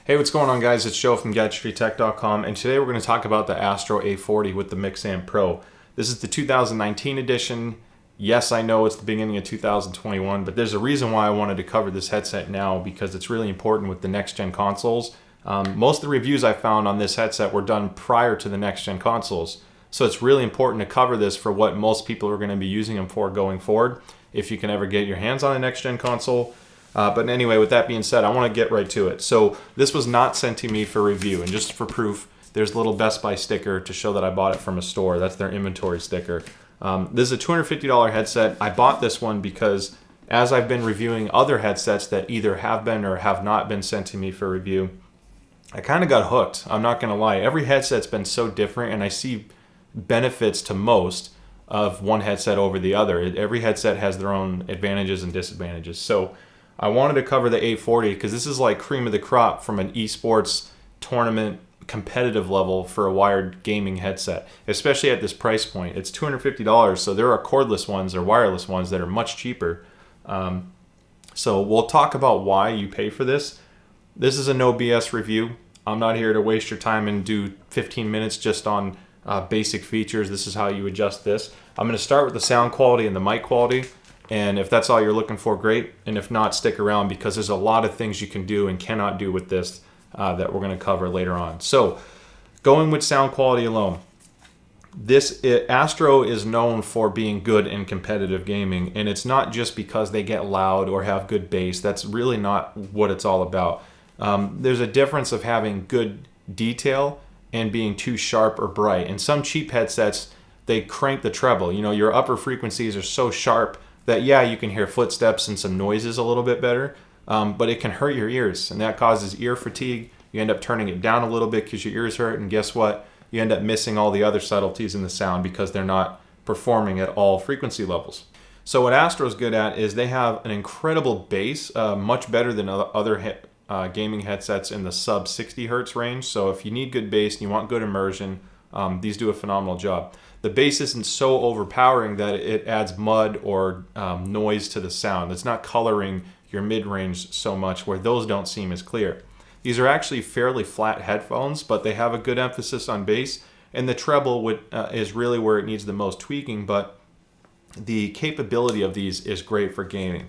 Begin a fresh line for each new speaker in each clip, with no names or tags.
Hey, what's going on, guys? It's Joe from GadgetryTech.com, and today we're going to talk about the Astro A40 with the Mixamp Pro. This is the 2019 edition. Yes, I know it's the beginning of 2021, but there's a reason why I wanted to cover this headset now, because it's really important with the next-gen consoles. Most of the reviews I found on this headset were done prior to the next-gen consoles, so it's really important to cover this for what most people are going to be using them for going forward, if you can ever get your hands on a next-gen console. But anyway, with that being said, I want to get right to it. So this was not sent to me for review, and just for proof, there's a little Best Buy sticker to show that I bought it from a store. That's their inventory sticker. This is a $250 headset. I bought this one because as I've been reviewing other headsets that either have been or have not been sent to me for review, I kind of got hooked. I'm not going to lie. Every headset's been so different, and I see benefits to most of one headset over the other. Every headset has their own advantages and disadvantages. So I wanted to cover the A40 because this is like cream of the crop from an esports tournament competitive level for a wired gaming headset, especially at this price point. It's $250, so there are cordless ones or wireless ones that are much cheaper. So we'll talk about why you pay for this. This is a no BS review. I'm not here to waste your time and do 15 minutes just on basic features. This is how you adjust this. I'm going to start with the sound quality and the mic quality. And if that's all you're looking for, great. And if not, stick around because there's a lot of things you can do and cannot do with this that we're going to cover later on. So going with sound quality alone, Astro is known for being good in competitive gaming. And it's not just because they get loud or have good bass. That's really not what it's all about. There's a difference of having good detail and being too sharp or bright. And some cheap headsets, they crank the treble. You know, your upper frequencies are so sharp that, yeah, you can hear footsteps and some noises a little bit better, but it can hurt your ears, and that causes ear fatigue. You end up turning it down a little bit because your ears hurt, and guess what? You end up missing all the other subtleties in the sound because they're not performing at all frequency levels. So what Astro's good at is they have an incredible bass, much better than other gaming headsets in the sub 60 hertz range. So if you need good bass and you want good immersion, these do a phenomenal job. The bass isn't so overpowering that it adds mud or noise to the sound. It's not coloring your mid-range so much, where those don't seem as clear. These are actually fairly flat headphones, but they have a good emphasis on bass, and the treble is really where it needs the most tweaking, but the capability of these is great for gaming.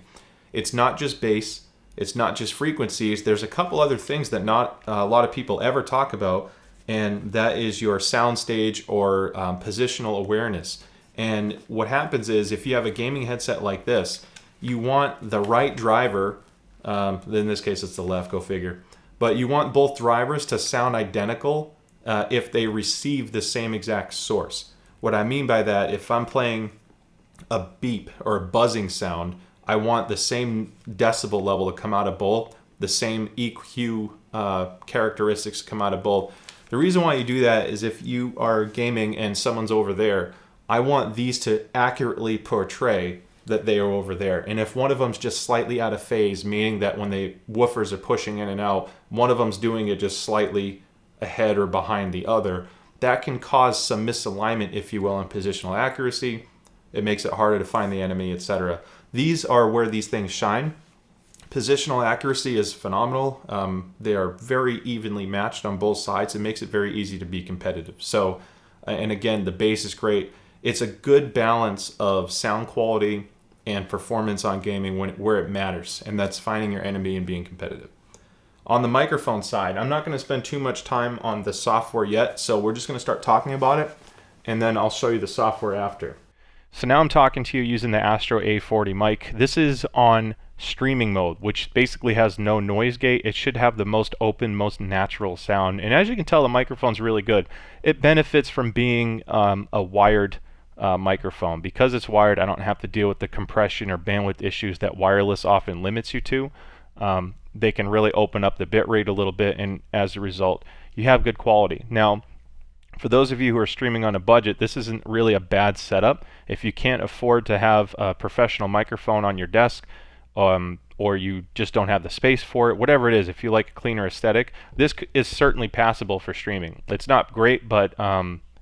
It's not just bass, it's not just frequencies. There's a couple other things that not a lot of people ever talk about, and that is your soundstage or positional awareness. And what happens is, if you have a gaming headset like this, you want the right driver, in this case it's the left, go figure, but you want both drivers to sound identical if they receive the same exact source. What I mean by that, if I'm playing a beep or a buzzing sound, I want the same decibel level to come out of both, the same EQ characteristics to come out of both. The reason why you do that is if you are gaming and someone's over there, I want these to accurately portray that they are over there. And if one of them's just slightly out of phase, meaning that when the woofers are pushing in and out, one of them's doing it just slightly ahead or behind the other, that can cause some misalignment, if you will, in positional accuracy. It makes it harder to find the enemy, etc. These are where these things shine. Positional accuracy is phenomenal. They are very evenly matched on both sides. It makes it very easy to be competitive. So, and again, the bass is great. It's a good balance of sound quality and performance on gaming where it matters, and that's finding your enemy and being competitive. On the microphone side, I'm not going to spend too much time on the software yet, so we're just going to start talking about it, and then I'll show you the software after. So now I'm talking to you using the Astro A40 mic. This is on streaming mode, which basically has no noise gate. It should have the most open, most natural sound. And as you can tell, the microphone's really good. It benefits from being a wired microphone. Because it's wired, I don't have to deal with the compression or bandwidth issues that wireless often limits you to. They can really open up the bit rate a little bit, and as a result, you have good quality. Now, for those of you who are streaming on a budget, this isn't really a bad setup. If you can't afford to have a professional microphone on your desk, or you just don't have the space for it, whatever it is, if you like a cleaner aesthetic, this is certainly passable for streaming. It's not great, but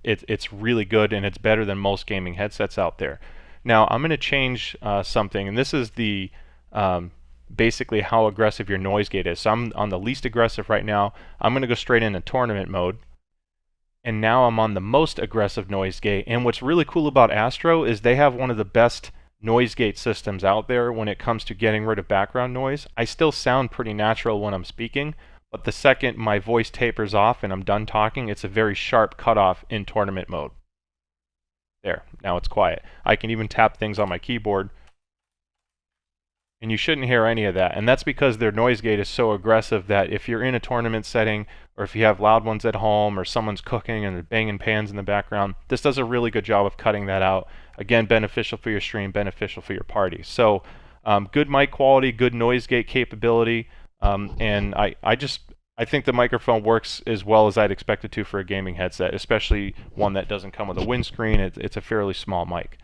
it's really good, and it's better than most gaming headsets out there. Now, I'm going to change something, and this is the
basically how aggressive your noise gate is. So I'm on the least aggressive right now. I'm going to go straight into tournament mode. And now I'm on the most aggressive noise gate. And what's really cool about Astro is they have one of the best noise gate systems out there when it comes to getting rid of background noise. I still sound pretty natural when I'm speaking, but the second my voice tapers off and I'm done talking, it's a very sharp cutoff in tournament mode. There, now it's quiet. I can even tap things on my keyboard, and you shouldn't hear any of that. And that's because their noise gate is so aggressive that if you're in a tournament setting, or if you have loud ones at home, or someone's cooking and they're banging pans in the background, this does a really good job of cutting that out. Again, beneficial for your stream, beneficial for your party. So good mic quality, good noise gate capability, and I think the microphone works as well as I'd expect it to for a gaming headset, especially one that doesn't come with a windscreen. It's a fairly small mic.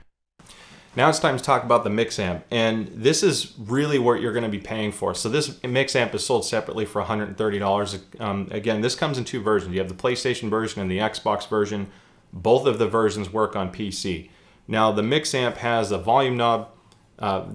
Now it's time to talk about the Mixamp, and this is really what you're going to be paying for. So this Mixamp is sold separately for $130. Again, this comes in two versions. You have the PlayStation version and the Xbox version. Both of the versions work on PC. Now the Mixamp has a volume knob.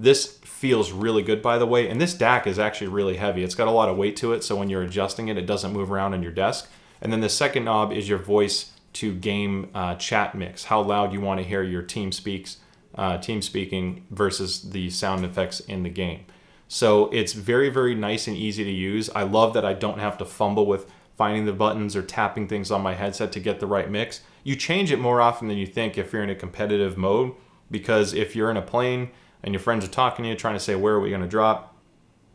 This feels really good, by the way, and this DAC is actually really heavy. It's got a lot of weight to it, so when you're adjusting it, it doesn't move around on your desk. And then the second knob is your voice to game chat mix, how loud you want to hear your team speaking versus the sound effects in the game. So it's very, very nice and easy to use. I love that I don't have to fumble with finding the buttons or tapping things on my headset to get the right mix. You change it more often than you think if you're in a competitive mode, because if you're in a plane and your friends are talking to you, trying to say, where are we going to drop?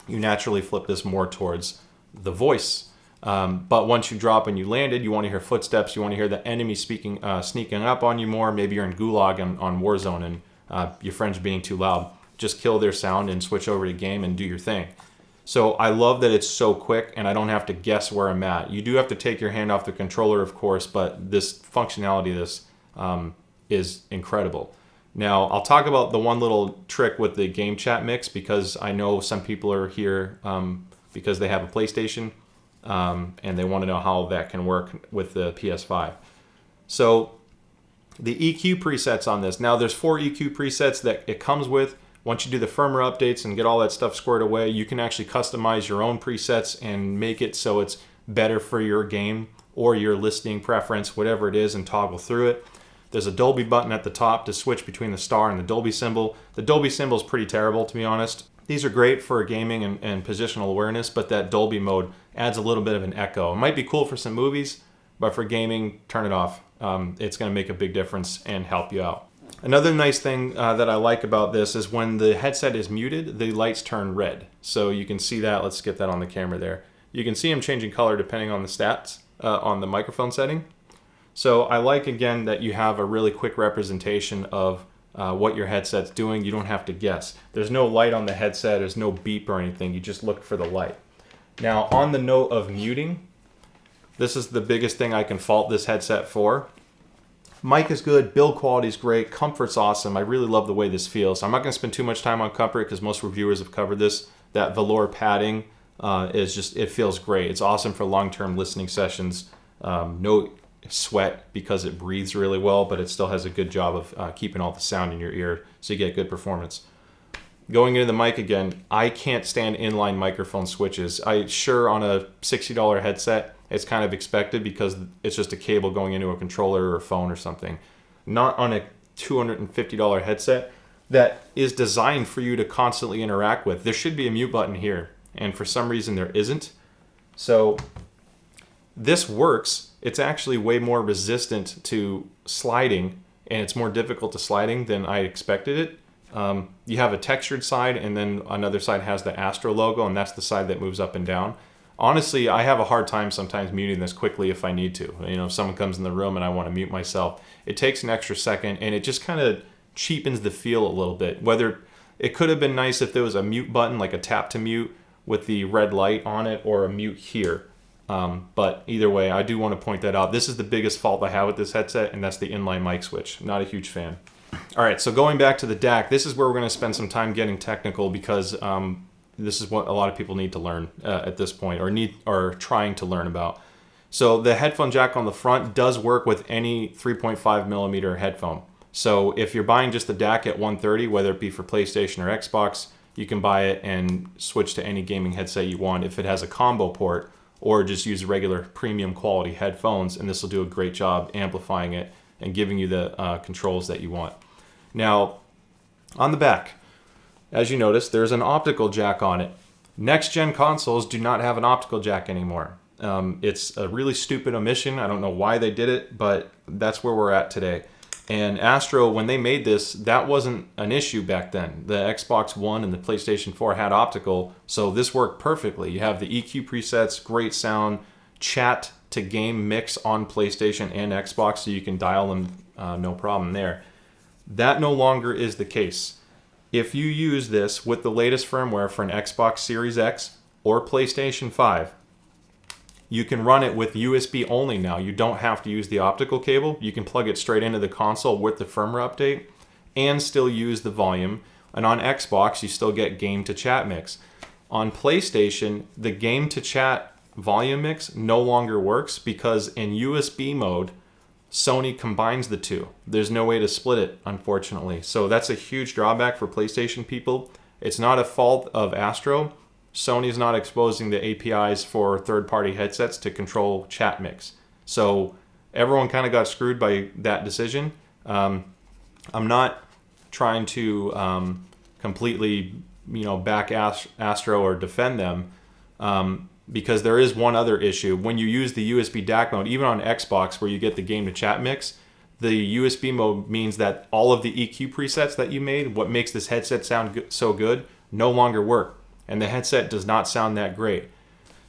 You naturally flip this more towards the voice. But once you drop and you landed, you want to hear footsteps. You want to hear the enemy sneaking up on you more. Maybe you're in Gulag on Warzone and your friends being too loud. Just kill their sound and switch over to game and do your thing. So I love that it's so quick and I don't have to guess where I'm at. You do have to take your hand off the controller, of course, but this functionality of this is incredible. Now, I'll talk about the one little trick with the game chat mix, because I know some people are here because they have a PlayStation and they want to know how that can work with the PS5. So the EQ presets on this. Now, there's 4 EQ presets that it comes with. Once you do the firmware updates and get all that stuff squared away, you can actually customize your own presets and make it so it's better for your game or your listening preference, whatever it is, and toggle through it. There's a Dolby button at the top to switch between the star and the Dolby symbol. The Dolby symbol is pretty terrible, to be honest. These are great for gaming and positional awareness, but that Dolby mode adds a little bit of an echo. It might be cool for some movies, but for gaming, turn it off. It's going to make a big difference and help you out. Another nice thing that I like about this is when the headset is muted, the lights turn red. So you can see that. Let's get that on the camera there. You can see them changing color depending on the stats on the microphone setting. So I like, again, that you have a really quick representation of what your headset's doing. You don't have to guess. There's no light on the headset. There's no beep or anything. You just look for the light. Now, on the note of muting, this is the biggest thing I can fault this headset for. Mic is good, build quality is great, comfort's awesome. I really love the way this feels. I'm not going to spend too much time on comfort because most reviewers have covered this. That velour padding is just, it feels great. It's awesome for long-term listening sessions. No sweat because it breathes really well, but it still has a good job of keeping all the sound in your ear so you get good performance. Going into the mic again, I can't stand inline microphone switches. Sure, on a $60 headset, it's kind of expected because it's just a cable going into a controller or a phone or something. Not on a $250 headset that is designed for you to constantly interact with. There should be a mute button here, and for some reason there isn't. So this works. It's actually way more resistant to sliding, and it's more difficult to sliding than I expected it. You have a textured side, and then another side has the Astro logo, and that's the side that moves up and down. Honestly, I have a hard time sometimes muting this quickly if I need to. You know, if someone comes in the room and I want to mute myself, it takes an extra second, and it just kind of cheapens the feel a little bit. Whether it could have been nice if there was a mute button, like a tap to mute with the red light on it, or a mute here. But either way, I do want to point that out. This is the biggest fault I have with this headset, and that's the inline mic switch. I'm not a huge fan. All right, so going back to the DAC, this is where we're going to spend some time getting technical because this is what a lot of people need to learn at this point, or trying to learn about. So the headphone jack on the front does work with any 3.5 millimeter headphone. So if you're buying just the DAC at $130, whether it be for PlayStation or Xbox, you can buy it and switch to any gaming headset you want if it has a combo port, or just use regular premium quality headphones, and this will do a great job amplifying it and giving you the controls that you want. Now, on the back, as you notice, there's an optical jack on it. Next gen consoles do not have an optical jack anymore. It's a really stupid omission. I don't know why they did it, but that's where we're at today. And Astro, when they made this, that wasn't an issue back then. The Xbox One and the PlayStation 4 had optical, so this worked perfectly. You have the EQ presets, great sound, chat to game mix on PlayStation and Xbox, so you can dial them no problem there. That no longer is the case. If you use this with the latest firmware for an Xbox Series X or PlayStation 5, you can run it with USB only now. You don't have to use the optical cable. You can plug it straight into the console with the firmware update and still use the volume. And on Xbox, you still get game to chat mix. On PlayStation, the game to chat volume mix no longer works because in USB mode, Sony combines the two. There's no way to split it, unfortunately. So that's a huge drawback for PlayStation people. It's not a fault of Astro. Sony's not exposing the APIs for third-party headsets to control chat mix. So everyone kind of got screwed by that decision. I'm not trying to completely, back Astro or defend them, because there is one other issue. When you use the USB DAC mode, even on Xbox where you get the game to chat mix, the USB mode means that all of the EQ presets that you made, what makes this headset sound so good, no longer work. And the headset does not sound that great.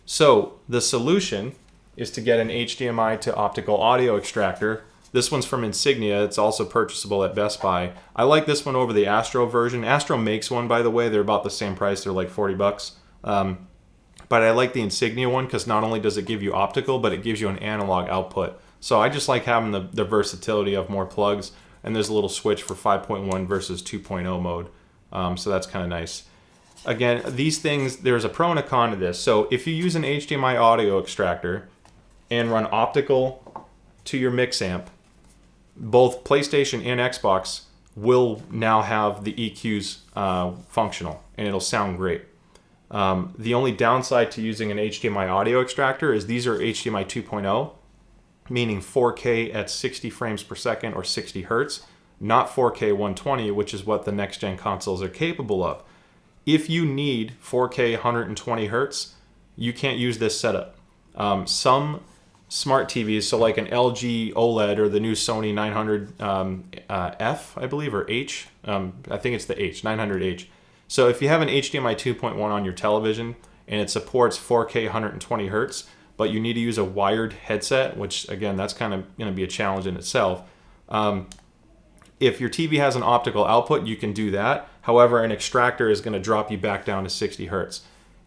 So the solution is to get an HDMI to optical audio extractor. This one's from Insignia. It's also purchasable at Best Buy. I like this one over the Astro version. Astro makes one, by the way. They're about the same price. They're like $40. But I like the Insignia one because not only does it give you optical, but it gives you an analog output. So I just like having the versatility of more plugs. And there's a little switch for 5.1 versus 2.0 mode. So that's kind of nice. Again, these things, there's a pro and a con to this. So if you use an HDMI audio extractor and run optical to your mix amp, both PlayStation and Xbox will now have the EQs functional, and it'll sound great. The only downside to using an HDMI audio extractor is these are HDMI 2.0, meaning 4K at 60 frames per second or 60 hertz, not 4K 120, which is what the next-gen consoles are capable of. If you need 4K 120 hertz, you can't use this setup. Some smart TVs, so like an LG OLED or the new Sony 900F, I believe, or H, I think it's the H, 900H. So if you have an HDMI 2.1 on your television and it supports 4K 120 hertz, but you need to use a wired headset, which again, that's kind of going to be a challenge in itself. If your TV has an optical output, you can do that. However, an extractor is going to drop you back down to 60 hertz.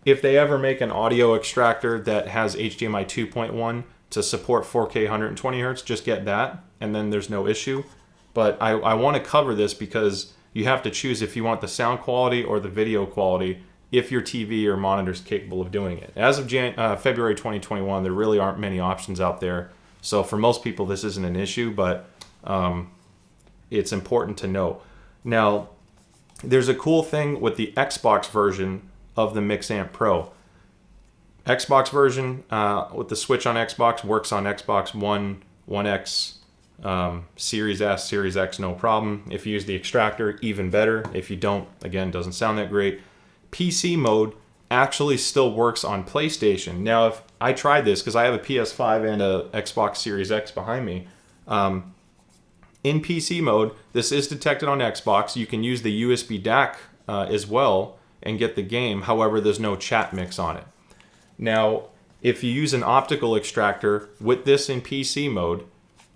If they ever make an audio extractor that has HDMI 2.1 to support 4K 120 hertz, just get that, and then there's no issue. But I want to cover this because you have to choose if you want the sound quality or the video quality if your TV or monitor is capable of doing it. As of February 2021, there really aren't many options out there. So for most people, this isn't an issue, but it's important to know. Now, there's a cool thing with the Xbox version of the Mixamp Pro. Xbox version with the switch on Xbox works on Xbox One, One X, Series S, Series X, no problem. If you use the extractor, even better. If you don't, again, doesn't sound that great. PC mode actually still works on PlayStation. Now, if I tried this, because I have a PS5 and a Xbox Series X behind me, in PC mode, this is detected on Xbox. You can use the USB DAC as well and get the game. However, there's no chat mix on it. Now, if you use an optical extractor with this in PC mode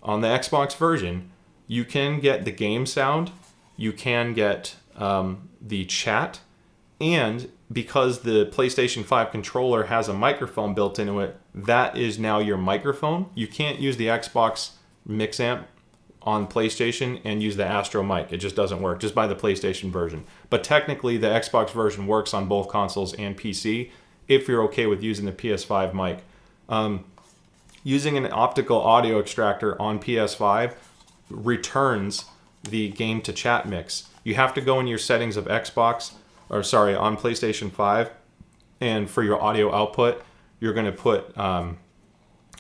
on the Xbox version, you can get the game sound, you can get the chat, and because the PlayStation 5 controller has a microphone built into it, that is now your microphone. You can't use the Xbox Mixamp on PlayStation and use the Astro mic. It just doesn't work. Just buy the PlayStation version. But technically, the Xbox version works on both consoles and PC if you're okay with using the PS5 mic. Using an optical audio extractor on PS5 returns the game to chat mix. You have to go in your settings of Xbox, or sorry, on PlayStation 5. And for your audio output, you're going to put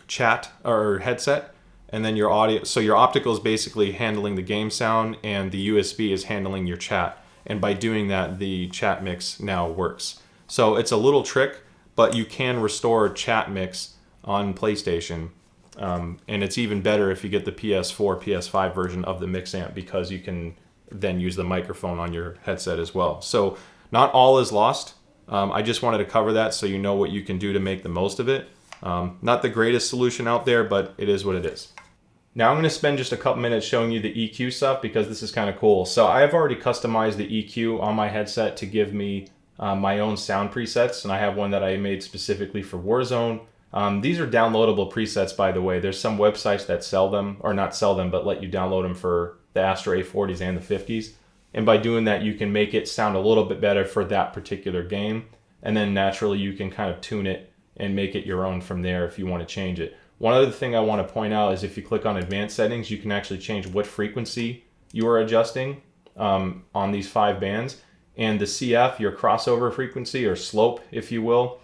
chat or headset, and then your audio. So your optical is basically handling the game sound, and the USB is handling your chat. And by doing that, the chat mix now works. So it's a little trick, but you can restore chat mix on PlayStation. And it's even better if you get the PS4, PS5 version of the Mixamp, because you can then use the microphone on your headset as well. So not all is lost. I just wanted to cover that so you know what you can do to make the most of it. Not the greatest solution out there, but it is what it is. Now I'm going to spend just a couple minutes showing you the EQ stuff, because this is kind of cool. So I have already customized the EQ on my headset to give me my own sound presets, and I have one that I made specifically for Warzone. These are downloadable presets, by the way. There's some websites that sell them, or not sell them, but let you download them for the Astro A40s and the 50s. And by doing that, you can make it sound a little bit better for that particular game. And then naturally, you can kind of tune it and make it your own from there if you want to change it. One other thing I want to point out is if you click on advanced settings, you can actually change what frequency you are adjusting on these 5 bands. And the CF, your crossover frequency or slope, if you will,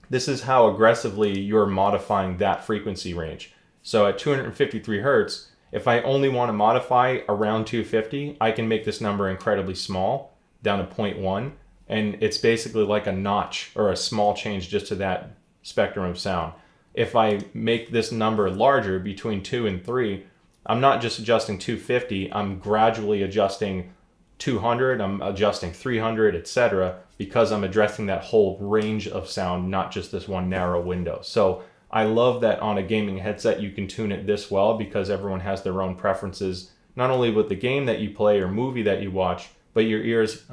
this is how aggressively you're modifying that frequency range. So at 253 Hertz, if I only want to modify around 250, I can make this number incredibly small, down to 0.1. And it's basically like a notch or a small change just to that spectrum of sound. If I make this number larger, between 2 and 3, I'm not just adjusting 250, I'm gradually adjusting 200, I'm adjusting 300, etc., because I'm addressing that whole range of sound, not just this one narrow window. So I love that on a gaming headset you can tune it this well, because everyone has their own preferences, not only with the game that you play or movie that you watch, but your ears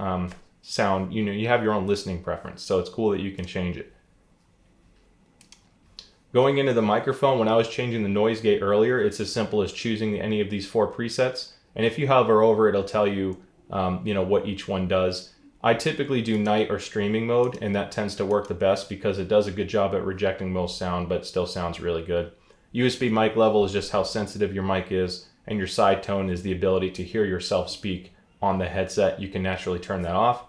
sound, you have your own listening preference. So it's cool that you can change it. Going into the microphone, when I was changing the noise gate earlier, it's as simple as choosing any of these 4 presets. And if you hover over it, it'll tell you, what each one does. I typically do night or streaming mode, and that tends to work the best because it does a good job at rejecting most sound, but still sounds really good. USB mic level is just how sensitive your mic is, and your side tone is the ability to hear yourself speak on the headset. You can naturally turn that off.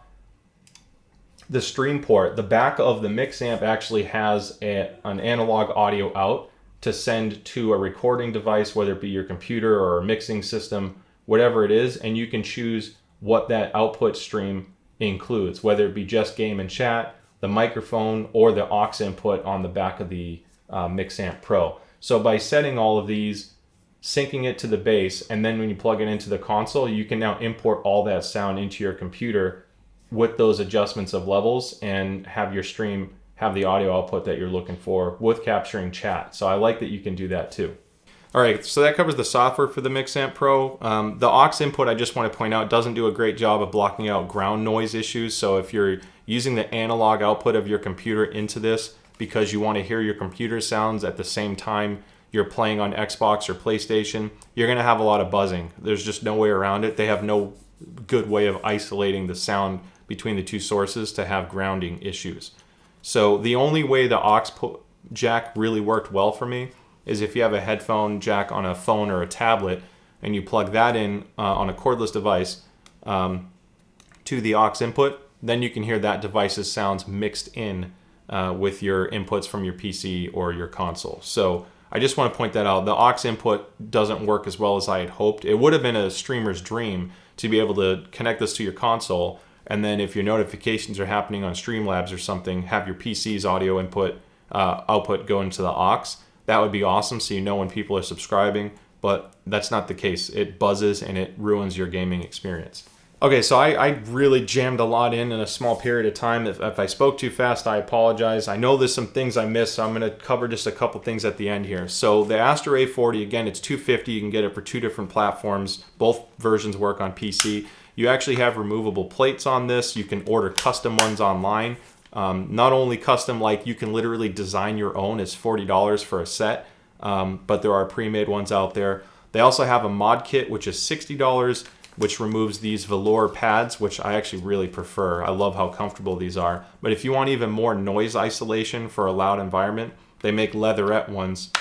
The stream port, the back of the Mixamp actually has an analog audio out to send to a recording device, whether it be your computer or a mixing system, whatever it is, and you can choose what that output stream includes, whether it be just game and chat, the microphone, or the aux input on the back of the Mixamp Pro. So by setting all of these, syncing it to the base, and then when you plug it into the console, you can now import all that sound into your computer with those adjustments of levels and have your stream have the audio output that you're looking for with capturing chat. So I like that you can do that too. All right, so that covers the software for the Mixamp Pro. The aux input, I just want to point out, doesn't do a great job of blocking out ground noise issues. So if you're using the analog output of your computer into this because you want to hear your computer sounds at the same time you're playing on Xbox or PlayStation, you're going to have a lot of buzzing. There's just no way around it. They have no good way of isolating the sound between the two sources to have grounding issues. So the only way the aux jack really worked well for me is if you have a headphone jack on a phone or a tablet and you plug that in on a cordless device to the aux input, then you can hear that device's sounds mixed in with your inputs from your PC or your console. So I just want to point that out. The aux input doesn't work as well as I had hoped. It would have been a streamer's dream to be able to connect this to your console, and then if your notifications are happening on Streamlabs or something, have your PC's audio output go into the aux. That would be awesome, so you know when people are subscribing, but that's not the case. It buzzes and it ruins your gaming experience. Okay, so I really jammed a lot in a small period of time. If I spoke too fast, I apologize. I know there's some things I missed, so I'm going to cover just a couple things at the end here. So the Astro A40, again, it's $250. You can get it for 2 different platforms. Both versions work on PC. You actually have removable plates on this. You can order custom ones online. Not only custom, like you can literally design your own. It's $40 for a set, but there are pre-made ones out there. They also have a mod kit, which is $60, which removes these velour pads, which I actually really prefer. I love how comfortable these are. But if you want even more noise isolation for a loud environment, they make leatherette ones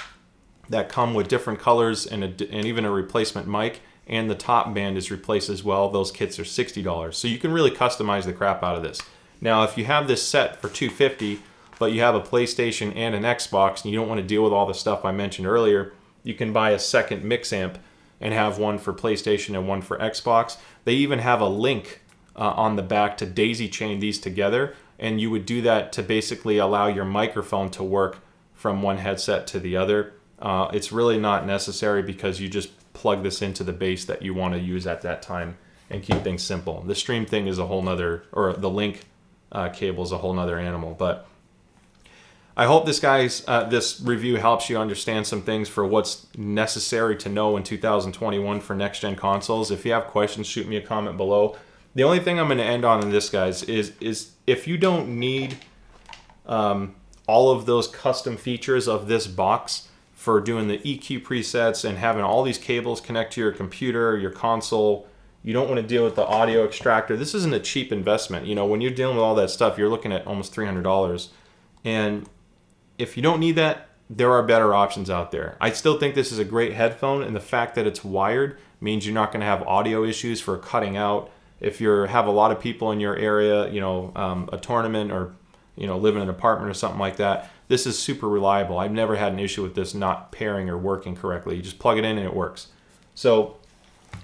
that come with different colors and even a replacement mic and the top band is replaced as well. Those kits are $60. So you can really customize the crap out of this. Now, if you have this set for $250, but you have a PlayStation and an Xbox, and you don't want to deal with all the stuff I mentioned earlier, you can buy a second mix amp and have one for PlayStation and one for Xbox. They even have a link on the back to daisy chain these together, and you would do that to basically allow your microphone to work from one headset to the other. It's really not necessary because you just plug this into the base that you want to use at that time and keep things simple. The stream thing is a whole nother, or the link cable is a whole nother animal. But I hope this review helps you understand some things for what's necessary to know in 2021 for next gen consoles. If you have questions, shoot me a comment below. The only thing I'm going to end on in this, guys, is if you don't need all of those custom features of this box for doing the EQ presets and having all these cables connect to your computer, your console, you don't want to deal with the audio extractor. This isn't a cheap investment. You know, when you're dealing with all that stuff, you're looking at almost $300. And if you don't need that, there are better options out there. I still think this is a great headphone, and the fact that it's wired means you're not going to have audio issues for cutting out. If you have a lot of people in your area, you know, a tournament, or you know, live in an apartment or something like that, this is super reliable. I've never had an issue with this not pairing or working correctly. You just plug it in and it works. So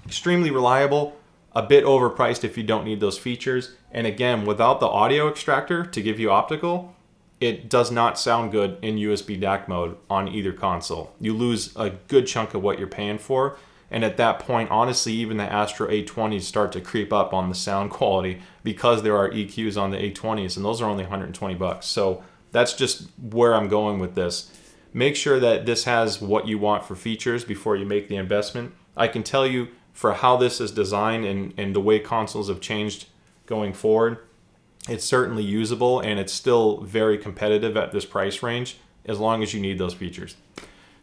extremely reliable, a bit overpriced if you don't need those features. And again, without the audio extractor to give you optical, it does not sound good in USB DAC mode on either console. You lose a good chunk of what you're paying for. And at that point, honestly, even the Astro A20s start to creep up on the sound quality because there are EQs on the A20s, and those are only $120. So that's just where I'm going with this. Make sure that this has what you want for features before you make the investment. I can tell you for how this is designed and the way consoles have changed going forward, it's certainly usable, and it's still very competitive at this price range as long as you need those features.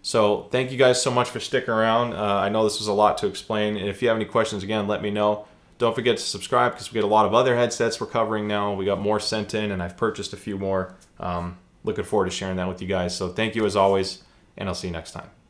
So thank you guys so much for sticking around. I know this was a lot to explain, and if you have any questions, again, let me know. Don't forget to subscribe because we get a lot of other headsets we're covering now. We got more sent in, and I've purchased a few more. Looking forward to sharing that with you guys. So thank you as always, and I'll see you next time.